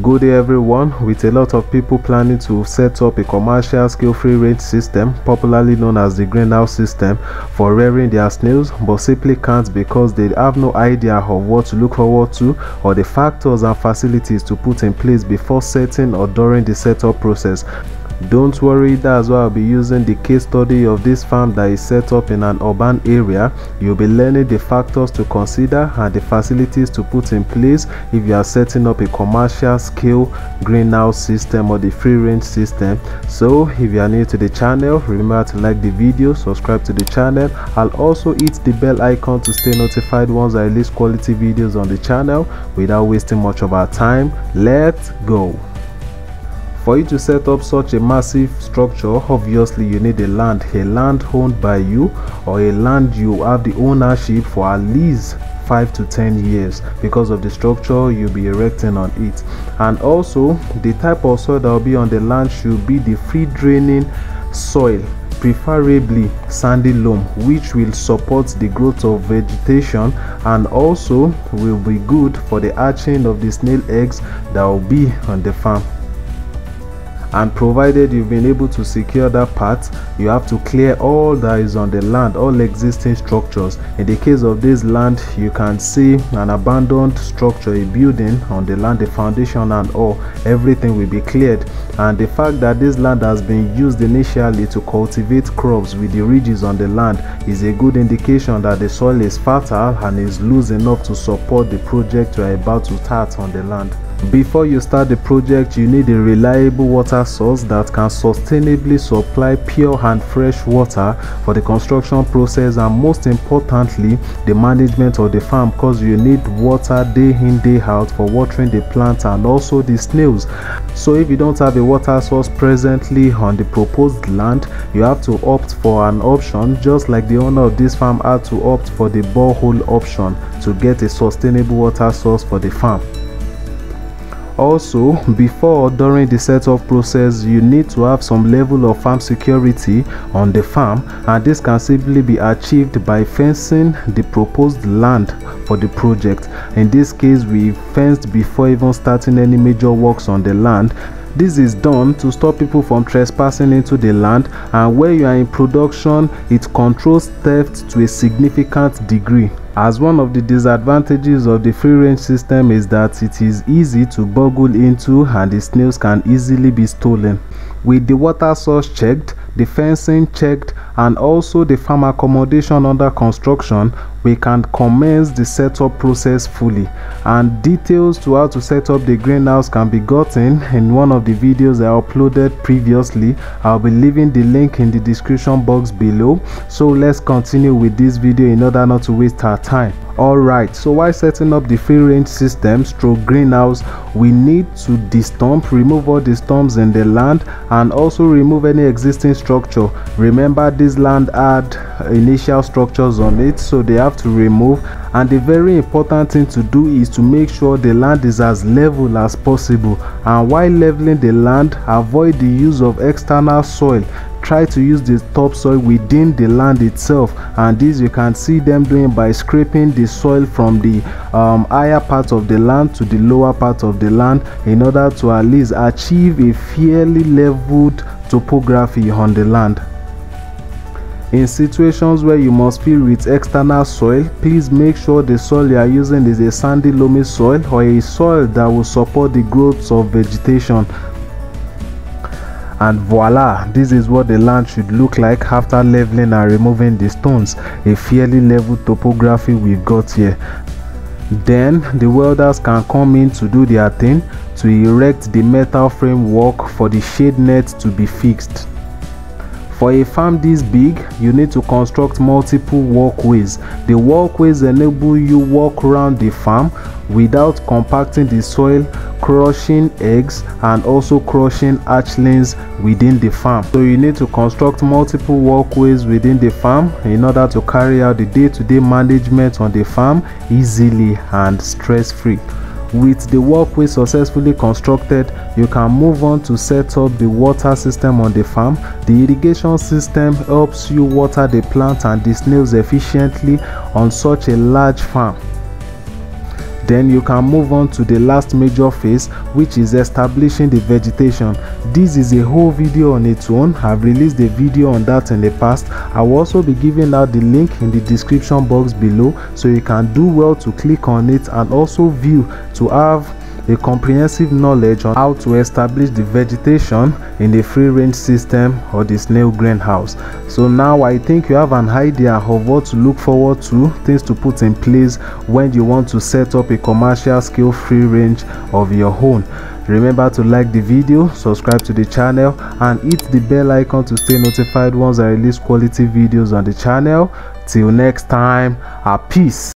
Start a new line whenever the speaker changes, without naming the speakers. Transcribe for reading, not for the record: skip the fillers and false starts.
Good day everyone. With a lot of people planning to set up a commercial scale free range system, popularly known as the greenhouse system, for rearing their snails, but simply can't because they have no idea of what to look forward to or the factors and facilities to put in place before setting or during the setup process. Don't worry, that's why I'll be using the case study of this farm that is set up in an urban area. You'll be learning the factors to consider and the facilities to put in place if you are setting up a commercial scale greenhouse system or the free range system. So if you are new to the channel, remember to like the video, subscribe to the channel. I'll also hit the bell icon to stay notified once I release quality videos on the channel. Without wasting much of our time, let's go. For you to set up such a massive structure, obviously you need a land owned by you, or a land you have the ownership for at least 5 to 10 years because of the structure you'll be erecting on it. And also the type of soil that will be on the land should be the free draining soil, preferably sandy loam, which will support the growth of vegetation and also will be good for the hatching of the snail eggs that will be on the farm. And provided you've been able to secure that part, you have to clear all that is on the land, all existing structures. In the case of this land, you can see an abandoned structure, a building on the land, the foundation and all, everything will be cleared. And the fact that this land has been used initially to cultivate crops with the ridges on the land is a good indication that the soil is fertile and is loose enough to support the project you are about to start on the land. Before you start the project, you need a reliable water source that can sustainably supply pure and fresh water for the construction process, and most importantly the management of the farm, because you need water day in day out for watering the plants and also the snails. So if you don't have a water source presently on the proposed land, you have to opt for an option just like the owner of this farm had to opt for the borehole option to get a sustainable water source for the farm. Also, before or during the setup process, you need to have some level of farm security on the farm, and this can simply be achieved by fencing the proposed land for the project. In this case, we fenced before even starting any major works on the land. This is done to stop people from trespassing into the land, and where you are in production, it controls theft to a significant degree. As one of the disadvantages of the free range system is that it is easy to burgle into and the snails can easily be stolen. With the water source checked, the fencing checked, and also the farm accommodation under construction, we can commence the setup process fully. And details to how to set up the greenhouse can be gotten in one of the videos I uploaded previously. I'll be leaving the link in the description box below. So let's continue with this video in order not to waste our time. Alright, so while setting up the free range system stroke greenhouse, we need to destump, remove all the stumps in the land, and also remove any existing structure. Remember, this land had initial structures on it, so they have to remove. And the very important thing to do is to make sure the land is as level as possible, and while leveling the land, avoid the use of external soil. Try to use the topsoil within the land itself, and this you can see them doing by scraping the soil from the higher part of the land to the lower part of the land in order to at least achieve a fairly leveled topography on the land. In situations where you must fill with external soil, please make sure the soil you are using is a sandy loamy soil or a soil that will support the growth of vegetation. And voila, this is what the land should look like after leveling and removing the stones. A fairly level topography we've got here. Then the welders can come in to do their thing to erect the metal framework for the shade net to be fixed. For a farm this big, you need to construct multiple walkways. The walkways enable you walk around the farm without compacting the soil, crushing eggs, and also crushing hatchlings within the farm. So you need to construct multiple walkways within the farm in order to carry out the day-to-day management on the farm easily and stress-free. With the walkway successfully constructed, you can move on to set up the water system on the farm. The irrigation system helps you water the plants and the snails efficiently on such a large farm. Then you can move on to the last major phase, which is establishing the vegetation. This is a whole video on its own. I've released a video on that in the past. I will also be giving out the link in the description box below, so you can do well to click on it and also view to have a comprehensive knowledge on how to establish the vegetation in the free range system or the snail greenhouse. So now I think you have an idea of what to look forward to, things to put in place when you want to set up a commercial scale free range of your own. Remember to like the video, subscribe to the channel, and hit the bell icon to stay notified once I release quality videos on the channel. Till next time, peace.